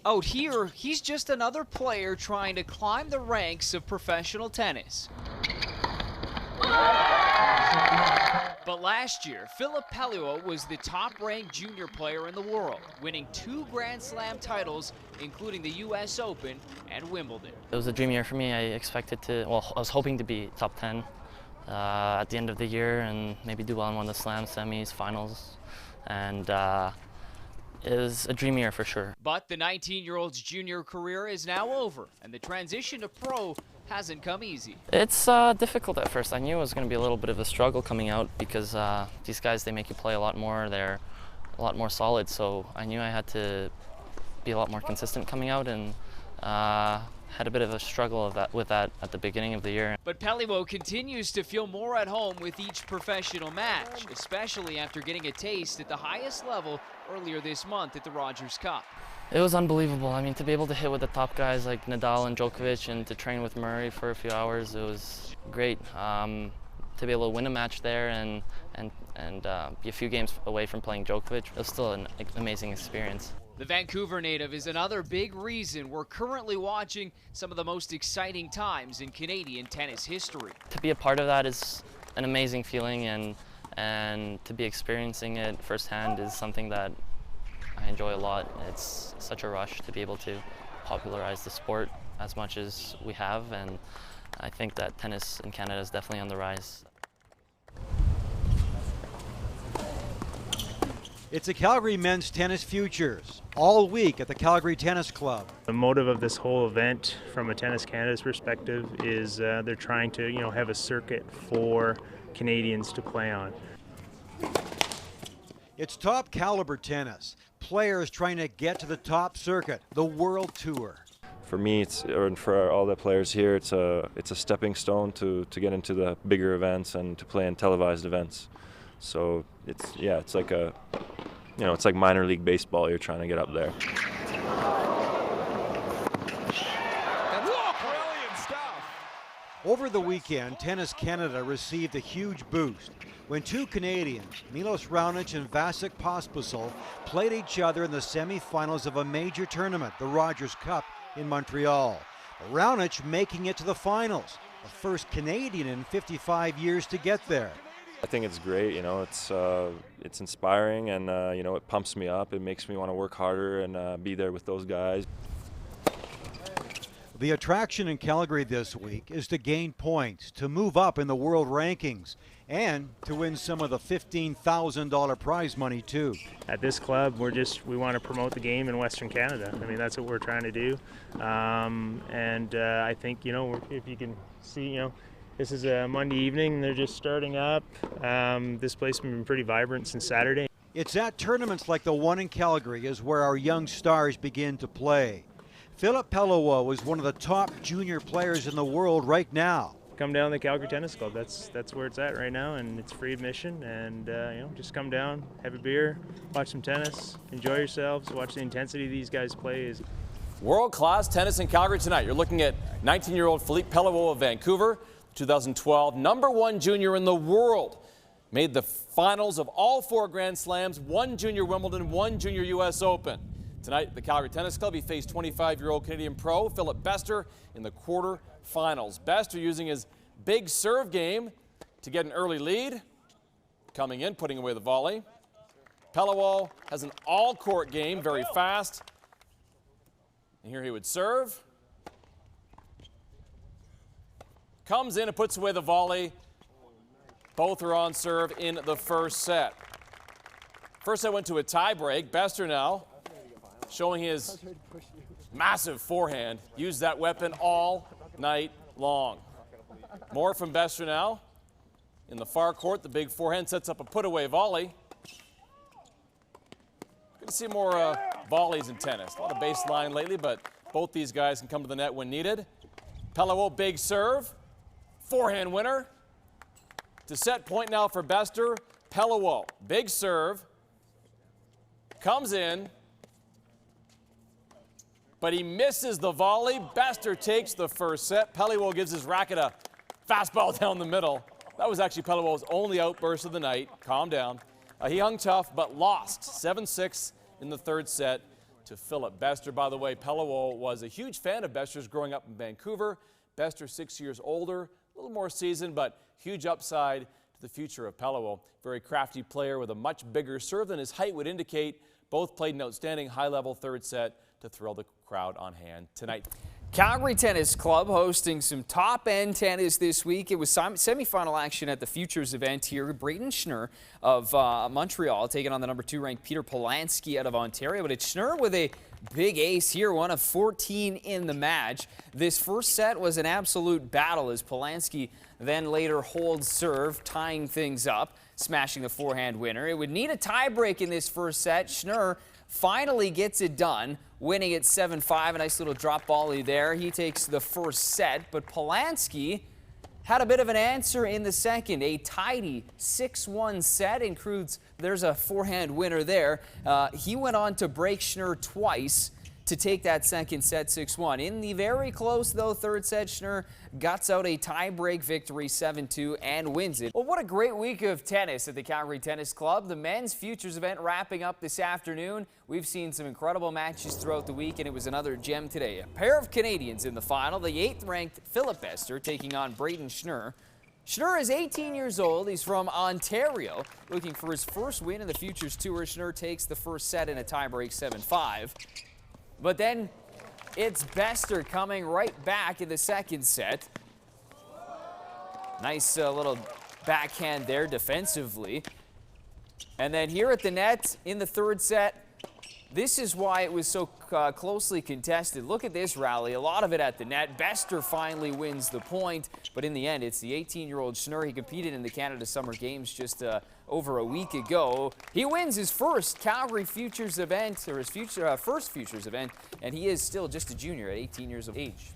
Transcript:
Out here, he's just another player trying to climb the ranks of professional tennis. But last year, Philip Pelliot was the top-ranked junior player in the world, winning 2 Grand Slam titles, including the U.S. Open and Wimbledon. It was a dream year for me. I expected to, well, I was hoping to be top 10 at the end of the year and maybe do well in one of the Slam semis, finals, and it was a dream year for sure. But the 19-year-old's junior career is now over, and the transition to pro hasn't come easy. It's difficult at first. I knew it was going to be a little bit of a struggle coming out because these guys, they make you play a lot more. They're a lot more solid, so I knew I had to be a lot more consistent coming out, and had a bit of a struggle with that at the beginning of the year. But Pelliot continues to feel more at home with each professional match, especially after getting a taste at the highest level earlier this month at the Rogers Cup. It was unbelievable. I mean, to be able to hit with the top guys like Nadal and Djokovic and to train with Murray for a few hours, it was great. To be able to win a match there and be a few games away from playing Djokovic, it was still an amazing experience. The Vancouver native is another big reason we're currently watching some of the most exciting times in Canadian tennis history. To be a part of that is an amazing feeling, and to be experiencing it firsthand is something that I enjoy a lot. It's such a rush to be able to popularize the sport as much as we have, and I think that tennis in Canada is definitely on the rise. It's the Calgary Men's Tennis Futures, all week at the Calgary Tennis Club. The motive of this whole event, from a Tennis Canada's perspective, is they're trying to, have a circuit for Canadians to play on. It's top caliber tennis. Players trying to get to the top circuit, the World Tour. For me, and for all the players here, it's a stepping stone to get into the bigger events and to play in televised events. So it's like it's like minor league baseball. You're trying to get up there. Over the weekend, Tennis Canada received a huge boost when 2 Canadians, Milos Raonic and Vasek Pospisil, played each other in the semifinals of a major tournament, the Rogers Cup in Montreal. Raonic making it to the finals, the first Canadian in 55 years to get there. I think it's great. It's inspiring, and it pumps me up. It makes me want to work harder and be there with those guys. The attraction in Calgary this week is to gain points, to move up in the world rankings, and to win some of the $15,000 prize money too. At this club, we want to promote the game in Western Canada. I mean, that's what we're trying to do. I think, if you can see, this is a Monday evening. They're just starting up. This place has been pretty vibrant since Saturday. It's at tournaments like the one in Calgary is where our young stars begin to play. Philip Pelliot is one of the top junior players in the world right now. Come down to the Calgary Tennis Club. That's where it's at right now, and it's free admission. And just come down, have a beer, watch some tennis, enjoy yourselves, watch the intensity these guys play. World-class tennis in Calgary tonight. You're looking at 19-year-old Philippe Pelliot of Vancouver, 2012 #1 junior in the world. Made the finals of all 4 Grand Slams, 1 junior Wimbledon, 1 junior U.S. Open. Tonight at the Calgary Tennis Club, he faced 25-year-old Canadian pro Philip Bester in the quarter-finals. Bester using his big serve game to get an early lead. Coming in, putting away the volley. Pelliot has an all-court game, very fast. And here he would serve. Comes in and puts away the volley. Both are on serve in the first set. First set went to a tie break. Bester now showing his massive forehand. Used that weapon all night long. More from Bester now. In the far court, the big forehand sets up a put-away volley. Good to see more volleys in tennis. A lot of baseline lately, but both these guys can come to the net when needed. Pelliot, big serve. Forehand winner. To set point now for Bester. Pelliot, big serve. Comes in. But he misses the volley. Bester takes the first set. Pelliot gives his racket a fastball down the middle. That was actually Pelliot's only outburst of the night. Calm down. He hung tough, but lost 7-6 in the third set to Philip Bester. By the way, Pellewo was a huge fan of Bester's growing up in Vancouver. Bester 6 years older, a little more seasoned, but huge upside to the future of Pellewo. Very crafty player with a much bigger serve than his height would indicate. Both played an outstanding high-level third set to thrill the crowd on hand tonight. Calgary Tennis Club hosting some top-end tennis this week. It was semifinal action at the Futures event here. Braden Schnurr of Montreal taking on the number 2 ranked Peter Polansky out of Ontario. But it's Schnurr with a big ace here, one of 14 in the match. This first set was an absolute battle as Polansky then later holds serve, tying things up, smashing the forehand winner. It would need a tiebreak in this first set. Schnurr finally gets it done, winning at 7-5. A nice little drop volley there. He takes the first set, but Polansky had a bit of an answer in the second. A tidy 6-1 set includes, there's a forehand winner there. He went on to break Schnurr twice to take that second set 6-1. In the very close, though, third set, Schnurr guts out a tie-break victory 7-2 and wins it. Well, what a great week of tennis at the Calgary Tennis Club. The men's Futures event wrapping up this afternoon. We've seen some incredible matches throughout the week, and it was another gem today. A pair of Canadians in the final. The 8th-ranked Philip Bester taking on Braden Schnurr. Schnurr is 18 years old. He's from Ontario. Looking for his first win in the Futures Tour. Schnurr takes the first set in a tie-break 7-5. But then it's Bester coming right back in the second set. Nice little backhand there defensively. And then here at the net in the third set, this is why it was so closely contested. Look at this rally, a lot of it at the net. Bester finally wins the point, but in the end, it's the 18-year-old Schnurr. He competed in the Canada Summer Games just over a week ago. He wins his first Calgary Futures event, or his first Futures event, and he is still just a junior at 18 years of age.